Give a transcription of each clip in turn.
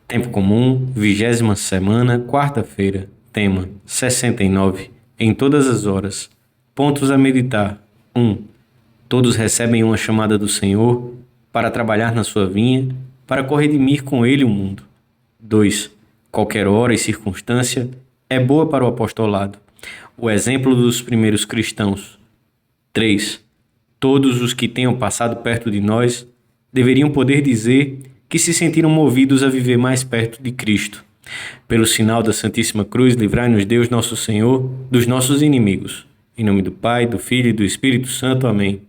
Tempo comum, 20ª semana, quarta-feira. Tema: 69. Em todas as horas. Pontos a meditar. 1. Todos recebem uma chamada do Senhor para trabalhar na sua vinha, para corredimir com Ele o mundo. 2. Qualquer hora e circunstância é boa para o apostolado. O exemplo dos primeiros cristãos. 3. Todos os que tenham passado perto de nós deveriam poder dizer que se sentiram movidos a viver mais perto de Cristo. Pelo sinal da Santíssima Cruz, livrai-nos Deus nosso Senhor dos nossos inimigos. Em nome do Pai, do Filho e do Espírito Santo. Amém.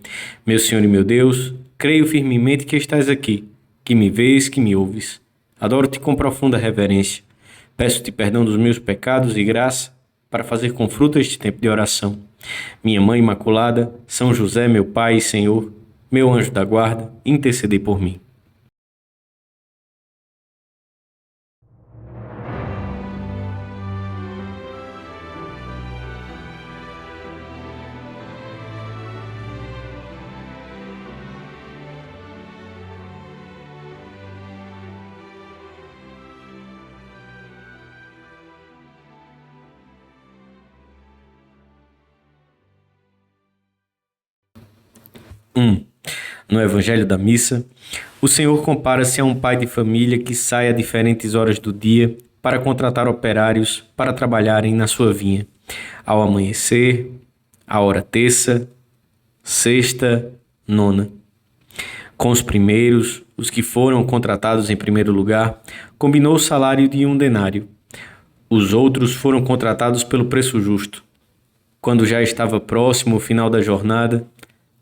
Meu Senhor e meu Deus, creio firmemente que estás aqui, que me vês, que me ouves. Adoro-te com profunda reverência. Peço-te perdão dos meus pecados e graça para fazer com fruto este tempo de oração. Minha Mãe Imaculada, São José, meu Pai e Senhor, meu anjo da guarda, intercedei por mim. No Evangelho da Missa, o Senhor compara-se a um pai de família que sai a diferentes horas do dia para contratar operários para trabalharem na sua vinha. Ao amanhecer, à hora terça, sexta, nona. Com os primeiros, os que foram contratados em primeiro lugar, combinou o salário de 1 denário. Os outros foram contratados pelo preço justo. Quando já estava próximo o final da jornada,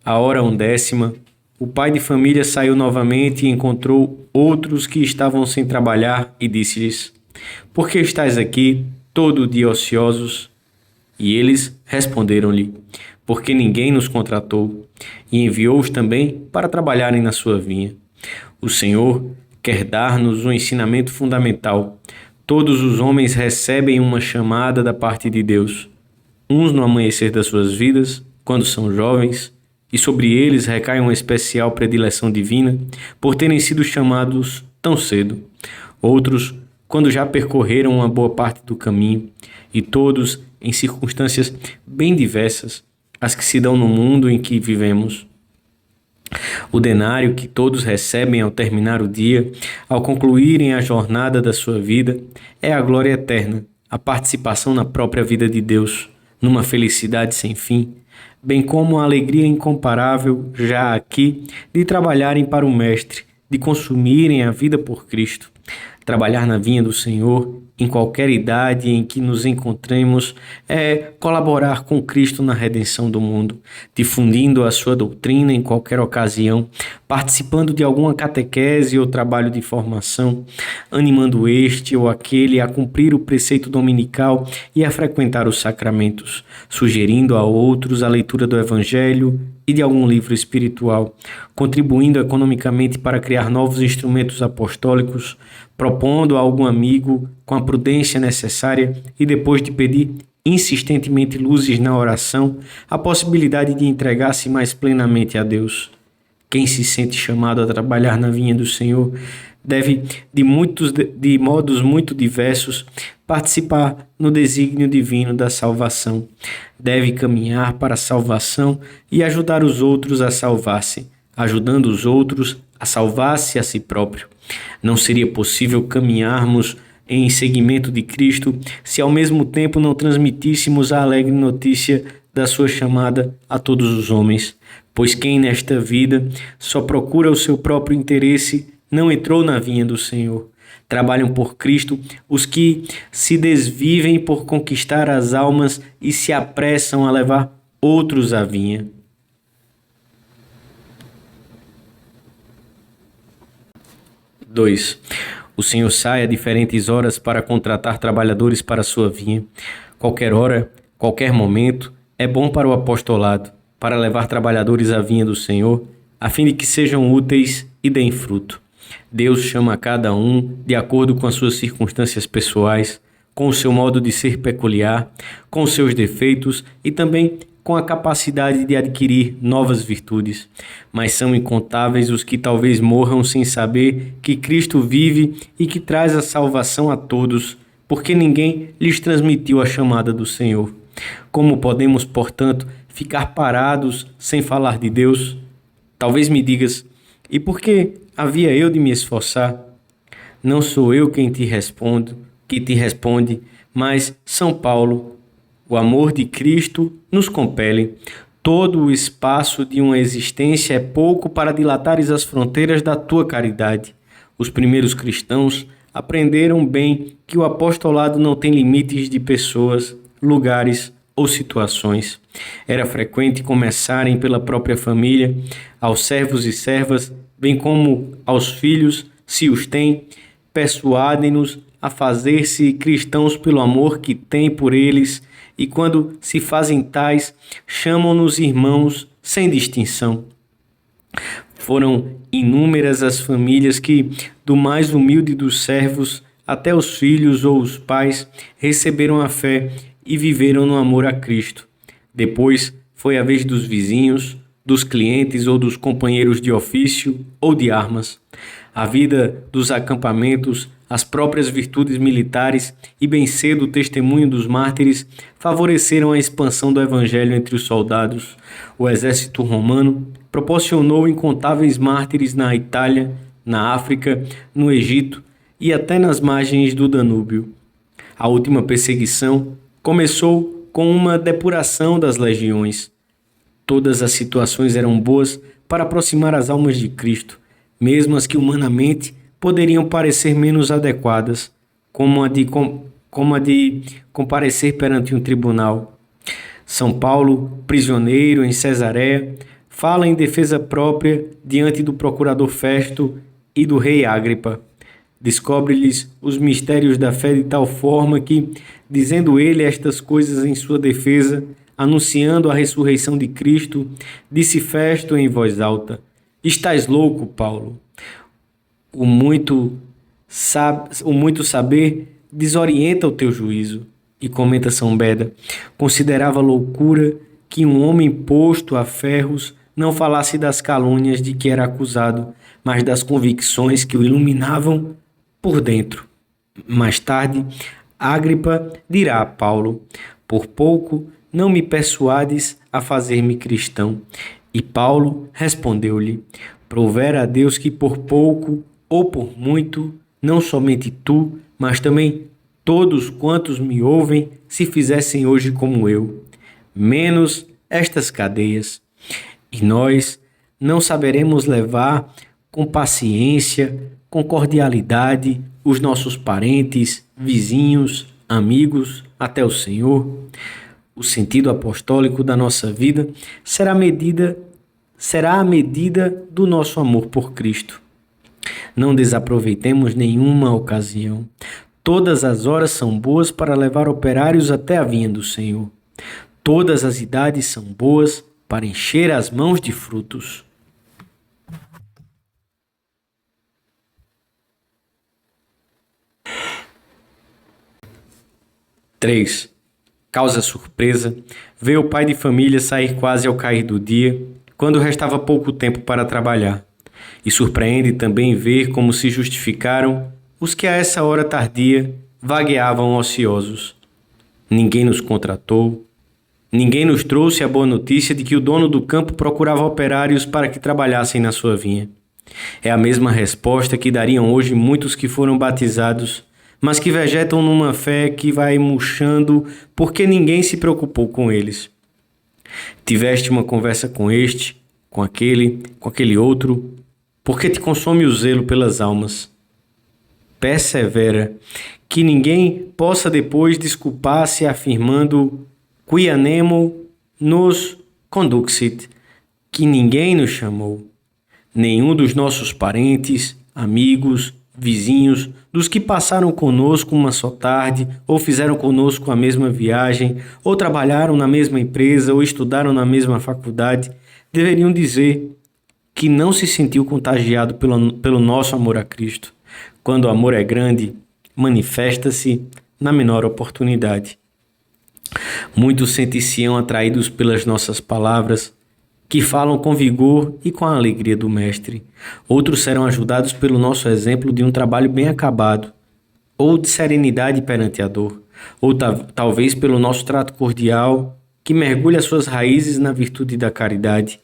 à hora 1ª, o pai de família saiu novamente e encontrou outros que estavam sem trabalhar e disse-lhes: Por que estáis aqui todo o dia ociosos? E eles responderam-lhe: Porque ninguém nos contratou, e enviou-os também para trabalharem na sua vinha. O Senhor quer dar-nos um ensinamento fundamental. Todos os homens recebem uma chamada da parte de Deus. Uns no amanhecer das suas vidas, quando são jovens, e sobre eles recai uma especial predileção divina por terem sido chamados tão cedo. Outros, quando já percorreram uma boa parte do caminho, e todos em circunstâncias bem diversas, as que se dão no mundo em que vivemos. O denário que todos recebem ao terminar o dia, ao concluírem a jornada da sua vida, é a glória eterna, a participação na própria vida de Deus, numa felicidade sem fim, bem como a alegria incomparável, já aqui, de trabalharem para o Mestre, de consumirem a vida por Cristo. Trabalhar na vinha do Senhor, em qualquer idade em que nos encontremos, é colaborar com Cristo na redenção do mundo, difundindo a sua doutrina em qualquer ocasião, participando de alguma catequese ou trabalho de formação, animando este ou aquele a cumprir o preceito dominical e a frequentar os sacramentos, sugerindo a outros a leitura do Evangelho e de algum livro espiritual, contribuindo economicamente para criar novos instrumentos apostólicos, propondo a algum amigo com a prudência necessária e depois de pedir insistentemente luzes na oração, a possibilidade de entregar-se mais plenamente a Deus. Quem se sente chamado a trabalhar na vinha do Senhor deve, de modos muito diversos, participar no desígnio divino da salvação. Deve caminhar para a salvação e ajudar os outros a salvar-se, ajudando os outros a salvar-se a si próprio. Não seria possível caminharmos em seguimento de Cristo se ao mesmo tempo não transmitíssemos a alegre notícia da sua chamada a todos os homens, pois quem nesta vida só procura o seu próprio interesse não entrou na vinha do Senhor. Trabalham por Cristo os que se desvivem por conquistar as almas e se apressam a levar outros à vinha. 2. O Senhor sai a diferentes horas para contratar trabalhadores para a sua vinha. Qualquer hora, qualquer momento, é bom para o apostolado, para levar trabalhadores à vinha do Senhor, a fim de que sejam úteis e deem fruto. Deus chama cada um de acordo com as suas circunstâncias pessoais, com o seu modo de ser peculiar, com os seus defeitos e também com a capacidade de adquirir novas virtudes, mas são incontáveis os que talvez morram sem saber que Cristo vive e que traz a salvação a todos, porque ninguém lhes transmitiu a chamada do Senhor. Como podemos, portanto, ficar parados sem falar de Deus? Talvez me digas, e por que havia eu de me esforçar? Não sou eu quem te responde, mas São Paulo. O amor de Cristo nos compele. Todo o espaço de uma existência é pouco para dilatares as fronteiras da tua caridade. Os primeiros cristãos aprenderam bem que o apostolado não tem limites de pessoas, lugares ou situações. Era frequente começarem pela própria família, aos servos e servas, bem como aos filhos, se os têm, persuadem-nos a fazer-se cristãos pelo amor que têm por eles, e quando se fazem tais, chamam-nos irmãos sem distinção. Foram inúmeras as famílias que, do mais humilde dos servos até os filhos ou os pais, receberam a fé e viveram no amor a Cristo. Depois foi a vez dos vizinhos, dos clientes ou dos companheiros de ofício ou de armas. A vida dos acampamentos, as próprias virtudes militares e bem cedo o testemunho dos mártires favoreceram a expansão do evangelho entre os soldados. O exército romano proporcionou incontáveis mártires na Itália, na África, no Egito e até nas margens do Danúbio. A última perseguição começou com uma depuração das legiões. Todas as situações eram boas para aproximar as almas de Cristo, mesmo as que humanamente poderiam parecer menos adequadas, como a de comparecer perante um tribunal. São Paulo, prisioneiro em Cesareia, fala em defesa própria diante do procurador Festo e do rei Agripa. Descobre-lhes os mistérios da fé de tal forma que, dizendo ele estas coisas em sua defesa, anunciando a ressurreição de Cristo, disse Festo em voz alta: "Estás louco, Paulo? O muito saber desorienta o teu juízo." E comenta São Beda: considerava loucura que um homem posto a ferros não falasse das calúnias de que era acusado, mas das convicções que o iluminavam por dentro. Mais tarde, Agripa dirá a Paulo: "Por pouco não me persuades a fazer-me cristão." E Paulo respondeu-lhe: "Provera a Deus que por pouco ou por muito, não somente tu, mas também todos quantos me ouvem, se fizessem hoje como eu, menos estas cadeias. E nós não saberemos levar com paciência, com cordialidade, os nossos parentes, vizinhos, amigos até o Senhor. O sentido apostólico da nossa vida será a medida do nosso amor por Cristo. Não desaproveitemos nenhuma ocasião. Todas as horas são boas para levar operários até a vinha do Senhor. Todas as idades são boas para encher as mãos de frutos." Três. Causa surpresa, vê o pai de família sair quase ao cair do dia, quando restava pouco tempo para trabalhar. E surpreende também ver como se justificaram os que a essa hora tardia vagueavam ociosos. Ninguém nos contratou, ninguém nos trouxe a boa notícia de que o dono do campo procurava operários para que trabalhassem na sua vinha. É a mesma resposta que dariam hoje muitos que foram batizados, mas que vegetam numa fé que vai murchando porque ninguém se preocupou com eles. Tiveste uma conversa com este, com aquele outro, porque te consome o zelo pelas almas. Persevera, que ninguém possa depois desculpar-se afirmando quia nemo nos conduxit, que ninguém nos chamou. Nenhum dos nossos parentes, amigos, vizinhos, dos que passaram conosco uma só tarde, ou fizeram conosco a mesma viagem, ou trabalharam na mesma empresa, ou estudaram na mesma faculdade, deveriam dizer que não se sentiu contagiado pelo nosso amor a Cristo. Quando o amor é grande, manifesta-se na menor oportunidade. Muitos sentir-se-ão atraídos pelas nossas palavras, que falam com vigor e com a alegria do Mestre. Outros serão ajudados pelo nosso exemplo de um trabalho bem acabado, ou de serenidade perante a dor, ou talvez pelo nosso trato cordial, que mergulha suas raízes na virtude da caridade.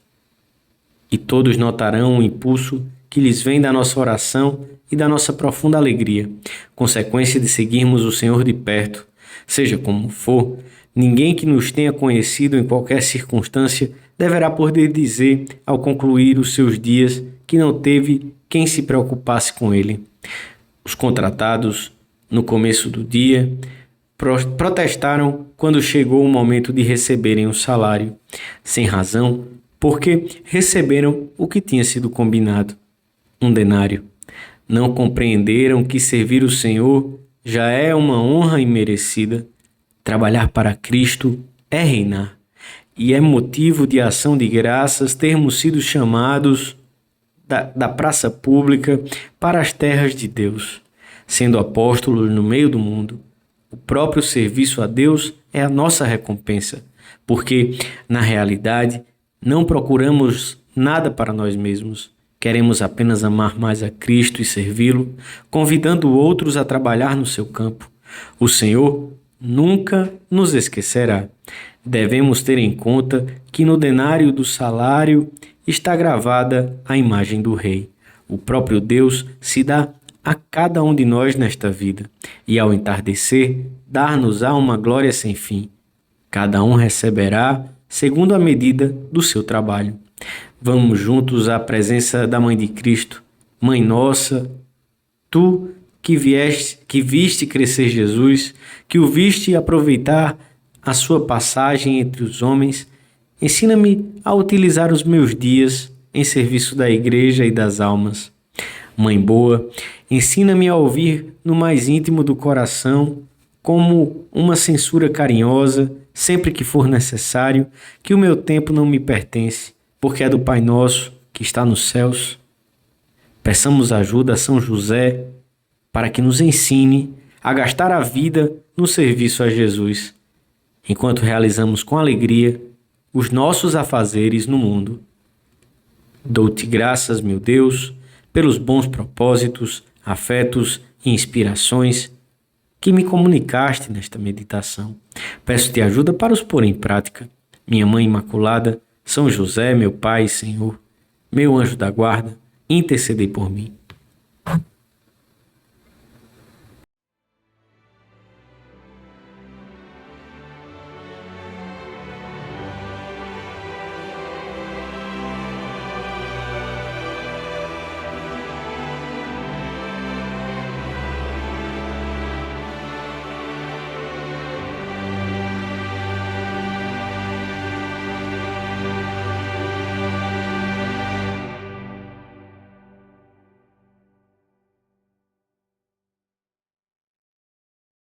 E todos notarão o impulso que lhes vem da nossa oração e da nossa profunda alegria, consequência de seguirmos o Senhor de perto. Seja como for, ninguém que nos tenha conhecido em qualquer circunstância deverá poder dizer, ao concluir os seus dias, que não teve quem se preocupasse com ele. Os contratados, no começo do dia, protestaram quando chegou o momento de receberem o salário, sem razão, porque receberam o que tinha sido combinado, um denário. Não compreenderam que servir o Senhor já é uma honra imerecida. Trabalhar para Cristo é reinar, e é motivo de ação de graças termos sido chamados da praça pública para as terras de Deus, sendo apóstolos no meio do mundo. O próprio serviço a Deus é a nossa recompensa, porque, na realidade, não procuramos nada para nós mesmos. Queremos apenas amar mais a Cristo e servi-lo, convidando outros a trabalhar no seu campo. O Senhor nunca nos esquecerá. Devemos ter em conta que no denário do salário está gravada a imagem do Rei. O próprio Deus se dá a cada um de nós nesta vida, e ao entardecer, dar-nos-á uma glória sem fim. Cada um receberá segundo a medida do seu trabalho. Vamos juntos à presença da Mãe de Cristo. Mãe nossa, tu que viste crescer Jesus, que o viste aproveitar a sua passagem entre os homens, ensina-me a utilizar os meus dias em serviço da Igreja e das almas. Mãe boa, ensina-me a ouvir no mais íntimo do coração, como uma censura carinhosa, sempre que for necessário, que o meu tempo não me pertence, porque é do Pai Nosso que está nos céus. Peçamos ajuda a São José para que nos ensine a gastar a vida no serviço a Jesus, enquanto realizamos com alegria os nossos afazeres no mundo. Dou-te graças, meu Deus, pelos bons propósitos, afetos e inspirações que me comunicaste nesta meditação. Peço-te ajuda para os pôr em prática. Minha Mãe Imaculada, São José, meu Pai e Senhor, meu anjo da guarda, intercedei por mim.